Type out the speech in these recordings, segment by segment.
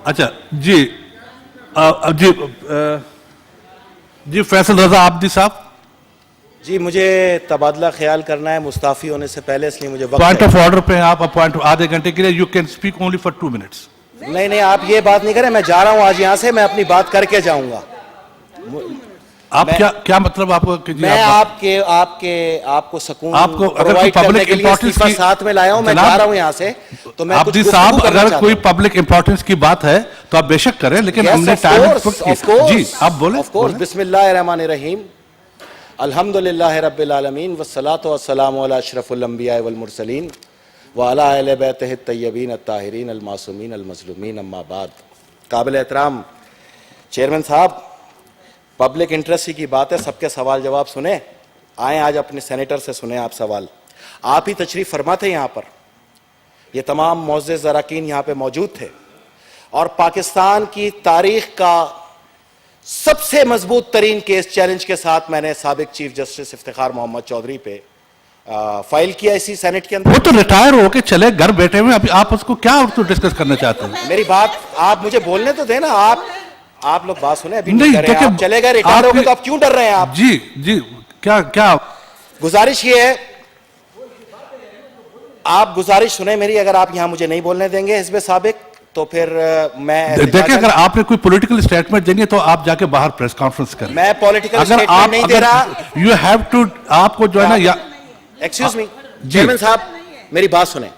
اچھا جی جی جی فیصل رضا عابدی صاحب. جی مجھے تبادلہ خیال کرنا ہے مستعفی ہونے سے پہلے، اس لیے مجھے وقت پوائنٹ آف آرڈر پہ آپ اپوائنٹ آدھے گھنٹے کے لیے you can speak only for 2 minutes. نہیں آپ یہ بات نہیں کریں، میں جا رہا ہوں آج یہاں سے، میں اپنی بات کر کے جاؤں گا. آپ کیا مطلب آپ کو؟ میں آپ کو سکون پرووائڈ کرنے کے لیے استعفیٰ ساتھ میں لایا ہوں. میں جا رہا ہوں یہاں سے تو میں کچھ گفتگو کرنا چاہتا ہوں. اگر کوئی پبلک امپورٹنس کی بات ہے تو آپ بے شک کریں، لیکن ہم نے جی آپ بولیں. بسم اللہ الرحمن الرحیم. الحمدللہ رب العالمین والصلاة والسلام علی اشرف الانبیاء والمرسلین وعلی اہل بیتہ الطیبین الطاہرین المعصومین المظلومین، اما بعد. قابل احترام چیئرمین صاحب، پبلک انٹرسٹ کی بات ہے، سب کے سوال جواب سنیں. آئیں آج اپنے سینیٹر سے سنیں آپ سوال. آپ ہی تشریف فرما تھے یہاں پر، یہ تمام معزز اراکین یہاں پہ موجود تھے، اور پاکستان کی تاریخ کا سب سے مضبوط ترین کیس چیلنج کے ساتھ میں نے سابق چیف جسٹس افتخار محمد چودھری پہ فائل کیا اسی سینٹ کے اندر. وہ تو ریٹائر ہو کے چلے گھر بیٹھے ہوئے، ابھی آپ اس کو کیا ڈسکس کرنا چاہتے ہیں؟ میری بات آپ مجھے بولنے تو دیں نا. آپ لوگ بات سنیں. ابھی نہیں کر رہے ہیں، آپ چلے گئے ریٹائر ہو گئے تو آپ کیوں ڈر رہے ہیں؟ آپ جی کیا گزارش یہ ہے، آپ گزارش سنیں میری. اگر آپ یہاں مجھے نہیں بولنے دیں گے حزب سابق تو پھر میں دیکھیں، اگر آپ نے کوئی پولیٹیکل اسٹیٹمنٹ دینی ہے تو آپ جا کے باہر پریس کانفرنس کریں. میں پولیٹیکل اسٹیٹمنٹ نہیں دے رہا. یو ہیو ٹو، آپ کو جو ہے نا ایکسکیوز می چیئرمین صاحب، میری بات سنیں.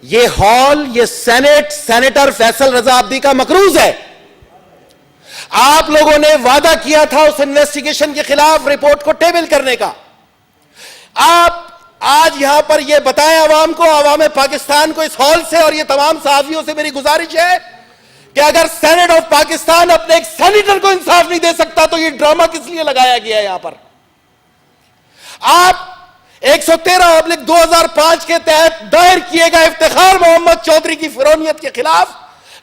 یہ ہال، یہ سینٹ سینیٹر فیصل رضا عابدی کا مقروض ہے. آپ لوگوں نے وعدہ کیا تھا اس انویسٹیگیشن کے خلاف رپورٹ کو ٹیبل کرنے کا. آپ آج یہاں پر یہ بتائیں عوام کو، عوام پاکستان کو، اس ہال سے اور یہ تمام صحافیوں سے میری گزارش ہے کہ اگر سینٹ آف پاکستان اپنے ایک سینیٹر کو انصاف نہیں دے سکتا تو یہ ڈرامہ کس لیے لگایا گیا ہے یہاں پر؟ آپ 113/2005 کے تحت دائر کیے گئے افتخار محمد چودھری کی فرونیت کے خلاف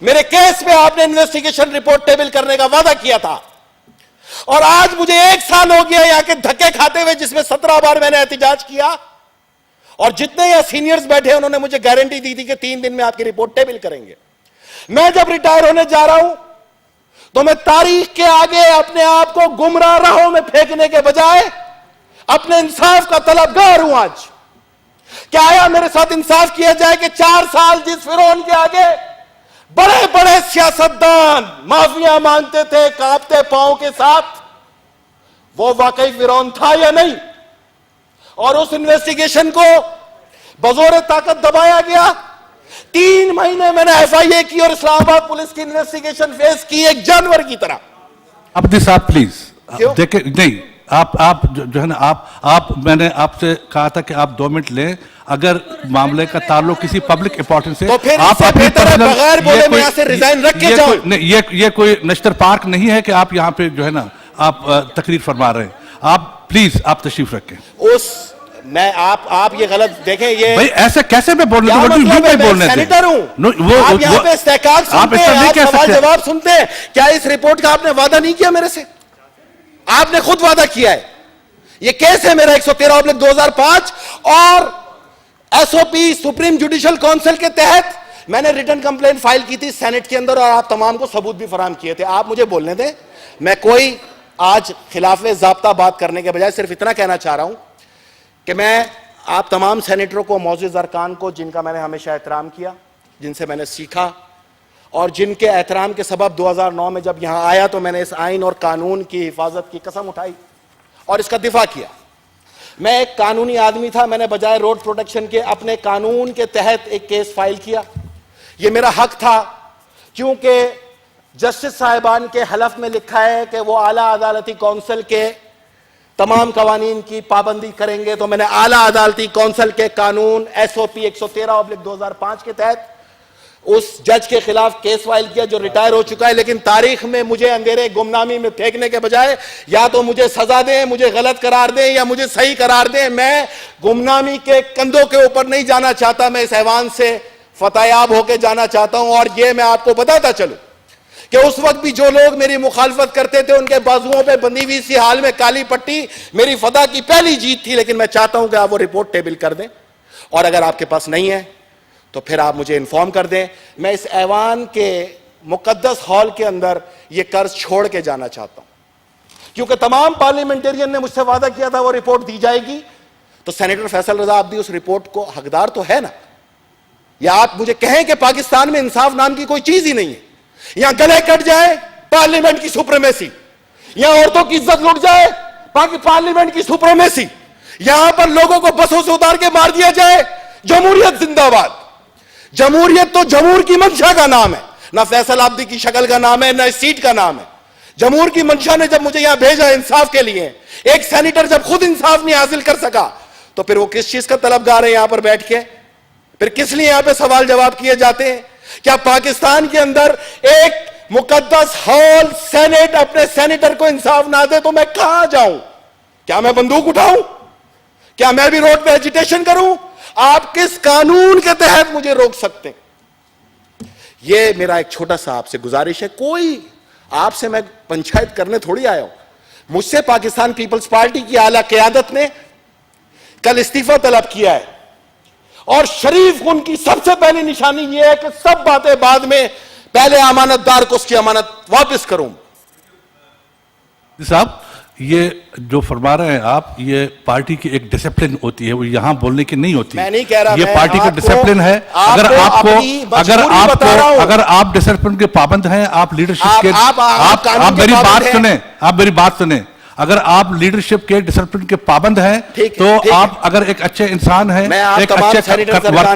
میرے کیس میں آپ نے انویسٹیگیشن رپورٹ ٹیبل کرنے کا وعدہ کیا تھا، اور آج مجھے 1 سال ہو گیا یہاں کے دھکے کھاتے ہوئے، جس میں 17 بار میں نے احتجاج کیا، اور جتنے یہاں سینئرز بیٹھے انہوں نے مجھے گارنٹی دی تھی کہ 3 دن میں آپ کی رپورٹ ٹیبل کریں گے. میں جب ریٹائر ہونے جا رہا ہوں تو میں تاریخ کے آگے اپنے آپ کو گمراہ راہوں میں پھینکنے کے بجائے اپنے انصاف کا طلبگار ہوں. آج کیا آیا میرے ساتھ انصاف کیا جائے کہ 4 سال جس فرعون کے آگے بڑے بڑے سیاستدان معافیاں مانگتے تھے کانپتے پاؤں کے ساتھ، وہ واقعی فرعون تھا یا نہیں؟ اور اس انویسٹیگیشن کو بزور طاقت دبایا گیا. 3 مہینے میں نے FIA کی اور اسلام آباد پولیس کی انویسٹیگیشن فیس کی ایک جانور کی طرح. عابدی صاحب پلیز دیکھیں، نہیں آپ جو ہے نا میں نے آپ سے کہا تھا کہ آپ 2 منٹ لیں. اگر معاملے کا تعلق کسی پبلک امپورٹنس سے، تو پھر اس سے بہتر ہے بغیر بولے میں یہاں سے ریزائن رکھ کے جاؤں. یہ کوئی نشتر پارک نہیں ہے کہ آپ یہاں پہ جو ہے نا آپ تقریر فرما رہے ہیں. آپ پلیز آپ تشریف رکھیں. میں آپ یہ غلط دیکھیں، یہ بھئی ایسے کیسے میں بولنے دوں؟ میں سینیٹر ہوں. آپ یہاں پہ استحقاق سنتے ہیں، آپ سوال جواب سنتے ہیں. کیا اس رپورٹ کا آپ نے وعدہ نہیں کیا میرے سے؟ آپ نے خود وعدہ کیا ہے. یہ کیس ہے میرا 113/2005 اور SOP سپریم جوڈیشل کونسل کے تحت میں نے ریٹن کمپلین فائل کی تھی سینٹ کے اندر، اور آپ تمام کو ثبوت بھی فراہم کیے تھے. آپ مجھے بولنے دیں. میں کوئی آج خلاف ضابطہ بات کرنے کے بجائے صرف اتنا کہنا چاہ رہا ہوں کہ میں آپ تمام سینیٹروں کو، معزز ارکان کو، جن کا میں نے ہمیشہ احترام کیا، جن سے میں نے سیکھا، اور جن کے احترام کے سبب 2009 میں جب یہاں آیا تو میں نے اس آئین اور قانون کی حفاظت کی قسم اٹھائی اور اس کا دفاع کیا. میں ایک قانونی آدمی تھا، میں نے بجائے روڈ پروٹیکشن کے اپنے قانون کے تحت ایک کیس فائل کیا. یہ میرا حق تھا، کیونکہ جسٹس صاحبان کے حلف میں لکھا ہے کہ وہ اعلیٰ عدالتی کونسل کے تمام قوانین کی پابندی کریں گے. تو میں نے اعلیٰ عدالتی کونسل کے قانون SOP 113/2005 کے تحت اس جج کے خلاف کیس فائل کیا جو ریٹائر ہو چکا ہے. لیکن تاریخ میں مجھے اندھیرے گمنامی میں پھینکنے کے بجائے یا تو مجھے سزا دیں، مجھے غلط قرار دیں، یا مجھے صحیح قرار دیں. میں گمنامی کے کندھوں کے اوپر نہیں جانا چاہتا، میں اس ایوان سے فتح یاب ہو کے جانا چاہتا ہوں. اور یہ میں آپ کو بتاتا چلوں کہ اس وقت بھی جو لوگ میری مخالفت کرتے تھے ان کے بازوؤں پہ بندھی ہوئی سی حال میں کالی پٹی میری فتح کی پہلی جیت تھی. لیکن میں چاہتا ہوں کہ آپ وہ رپورٹ ٹیبل کر دیں، اور اگر آپ کے پاس نہیں ہے تو پھر آپ مجھے انفارم کر دیں. میں اس ایوان کے मुकद्दस हॉल के अंदर ये कर्ज छोड़ के जाना चाहता हूं, क्योंकि तमाम पार्लियामेंटेरियन ने मुझसे वादा किया था वो रिपोर्ट दी जाएगी। तो सेनेटर फैसल रजा अब्दी उस रिपोर्ट को हकदार तो है ना? या आप मुझे कहें कि पाकिस्तान में इंसाफ नाम की कोई चीज ही नहीं है, यहां गले कट जाए पार्लियामेंट की सुप्रीमेसी, यहां औरतों की इज्जत लुट जाए पार्लियामेंट की सुप्रीमेसी, यहां पर लोगों को बसों से उतार के मार दिया जाए, जमहूरियत जिंदाबाद। जमहूरियत तो जमहूर की मंशा का नाम है, ना फैसल अब्दी की शक्ल का नाम है, ना इस सीट का नाम है। जमहूर की मंशा ने जब मुझे यहां भेजा इंसाफ के लिए, एक सेनेटर जब खुद इंसाफ नहीं हासिल कर सका, तो फिर वो किस चीज का तलबगार है यहां पर बैठ के? फिर किस लिए यहां पे सवाल जवाब किए जाते हैं? क्या पाकिस्तान के अंदर एक मुकद्दस हॉल सेनेट अपने सेनेटर को इंसाफ ना दे तो मैं कहां जाऊं? क्या मैं बंदूक उठाऊं? क्या मैं भी रोड पे एजिटेशन करूं? आप किस कानून के तहत मुझे रोक सकते हैं? ये मेरा एक छोटा सा आपसे गुजारिश है। कोई आपसे मैं पंचायत करने थोड़ी आया हूं। मुझसे पाकिस्तान पीपल्स पार्टी की आला क़यादत ने कल इस्तीफा तलब किया है, और शरीफ उनकी सबसे पहली निशानी यह है कि सब बातें बाद में, पहले अमानतदार को उसकी अमानत वापस करूं। साहब, ये जो फरमा रहे हैं आप, ये पार्टी की एक डिसिप्लिन होती है, वो यहां बोलने की नहीं होती। मैं नहीं कह रहा, ये पार्टी का डिसिप्लिन है। अगर आप डिसिप्लिन के पाबंद हैं, आप लीडरशिप के, आप मेरी बात सुने, अगर आप लीडरशिप के डिसिप्लिन के पाबंद हैं, तो आप अगर एक अच्छे इंसान हैं, एक अच्छे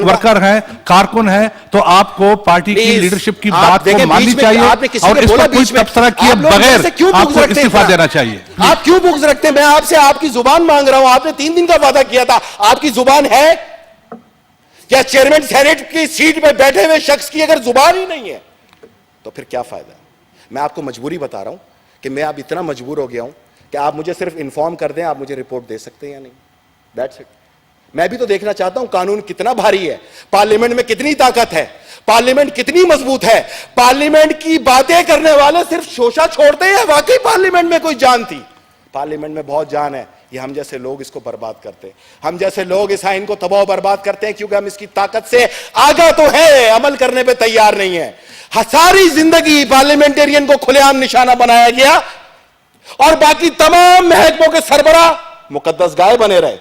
वर्कर हैं, कारकुन हैं, तो आपको पार्टी की लीडरशिप की बात को माननी चाहिए और इस पर कोई तबसरा किए बगैर आपको इस्तीफा देना चाहिए। आप क्यों बुग्ज रखते हैं? मैं आपसे आपकी जुबान मांग रहा हूं। आपने 3 दिन का वादा किया था, आपकी जुबान है क्या? चेयरमैन सेनेट की सीट पे बैठे हुए शख्स की अगर जुबान ही नहीं है तो फिर क्या फायदा? मैं आपको मजबूरी बता रहा हूं कि मैं अब इतना मजबूर हो गया हूं कि आप मुझे सिर्फ इन्फॉर्म कर दें, आप मुझे रिपोर्ट दे सकते हैं या नहीं, दैट्स इट। मैं भी तो देखना चाहता हूं कानून कितना भारी है, पार्लियामेंट में कितनी ताकत है, पार्लियामेंट कितनी मजबूत है। पार्लियामेंट की बातें करने वाले सिर्फ शोशा छोड़ते हैं, वाकई पार्लियामेंट में कोई जान थी? पार्लियामेंट में बहुत जान है। ये हम जैसे लोग इसको बर्बाद करते हैं, हम जैसे लोग इस आइन को तबाह बर्बाद करते हैं, क्योंकि हम इसकी ताकत से आगा तो है, अमल करने पे तैयार नहीं है। सारी जिंदगी पार्लियामेंटेरियन को खुलेआम निशाना बनाया गया और बाकी तमाम महकमों के सरबराह मुकद्दस गाय बने रहे।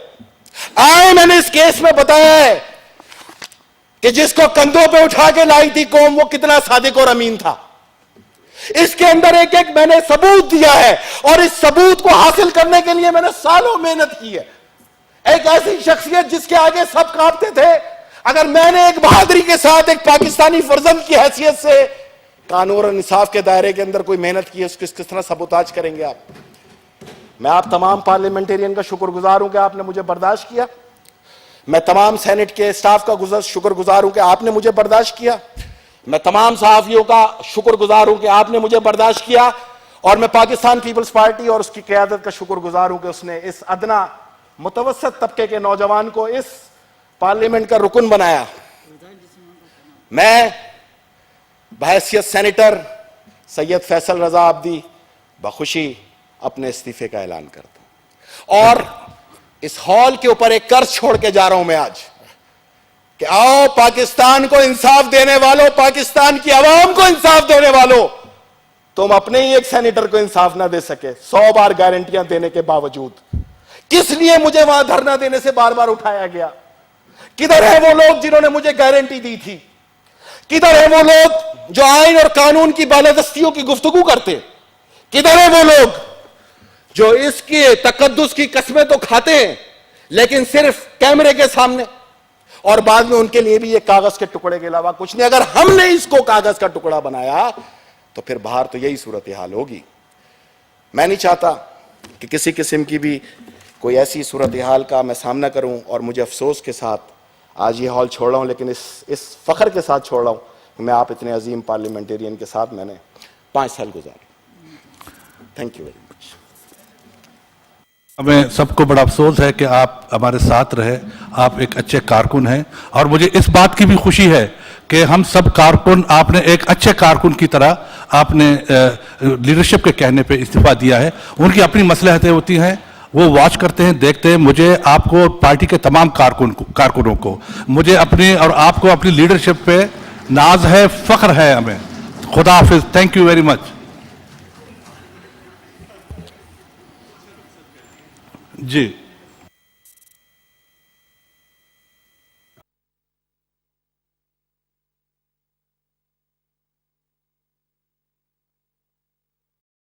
आए मैंने इस केस में बताया है कि जिसको कंधों पे उठा के लाई थी कौम, वो कितना सादिक और अमीन था। इसके अंदर एक एक मैंने सबूत दिया है, और इस सबूत को हासिल करने के लिए मैंने सालों मेहनत की है। एक ऐसी शख्सियत जिसके आगे सब कांपते थे, अगर मैंने एक बहादुरी के साथ एक पाकिस्तानी फर्जंद की हैसियत से कानून और इंसाफ के दायरे के अंदर कोई मेहनत की है, उसको किस तरह सबूताज करेंगे आप? मैं आप तमाम पार्लियामेंटेरियन का शुक्रगुजार हूं कि आपने मुझे बर्दाश्त किया। मैं तमाम सेनेट के स्टाफ का शुक्रगुजार हूं कि आपने मुझे बर्दाश्त किया। मैं तमाम सहाफियों का शुक्रगुजार हूं कि आपने मुझे बर्दाश्त किया। और मैं पाकिस्तान पीपल्स पार्टी और उसकी क़यादत का शुक्रगुजार हूं कि उसने इस अदना मुतवस्सत तबके के नौजवान को इस पार्लियामेंट का रुकन बनाया। मैं बहैसियत सेनेटर सैयद फैसल रजा अब्दी बखुशी अपने इस्तीफे का ऐलान करता हूं, और इस हॉल के ऊपर एक कर्ज छोड़ के जा रहा हूं मैं आज कि आओ पाकिस्तान को इंसाफ देने वालों, पाकिस्तान की आवाम को इंसाफ देने वालों, तुम अपने ही एक सेनेटर को इंसाफ ना दे सके 100 बार गारंटियां देने के बावजूद। किस लिए मुझे वहां धरना देने से बार बार उठाया गया? किधर है वो लोग जिन्होंने मुझे गारंटी दी थी? किधर है वो लोग जो आइन और कानून की बालादस्तियों की गुफ्तगू करते? किधर है वो लोग जो इसकी तकद्दुस की कस्में तो खाते हैं लेकिन सिर्फ कैमरे के सामने, और बाद में उनके लिए भी ये कागज के टुकड़े के अलावा कुछ नहीं? अगर हमने इसको कागज का टुकड़ा बनाया तो फिर बाहर तो यही सूरत हाल होगी। मैं नहीं चाहता कि किसी किस्म की भी कोई ऐसी सूरत हाल का मैं सामना करूं, और मुझे अफसोस के साथ आज ये हॉल छोड़ रहा हूं, लेकिन इस फख्र के साथ छोड़ रहा हूं कि मैं आप इतने अजीम पार्लियामेंटेरियन के साथ मैंने 5 साल गुजारे। Thank you very much. हमें सबको बड़ा अफसोस है कि आप हमारे साथ रहे, आप एक अच्छे कारकुन हैं, और मुझे इस बात की भी खुशी है कि हम सब कारकुन, आपने एक अच्छे कारकुन की तरह आपने लीडरशिप के कहने पे इस्तीफा दिया है। उनकी अपनी मसलहतें होती हैं, वो वॉच करते हैं, देखते हैं। मुझे आपको, पार्टी के तमाम कारकुनों को, मुझे अपनी और आपको अपनी लीडरशिप पे नाज है, फख्र है हमें। खुदा हाफिज, thank you very much. Ji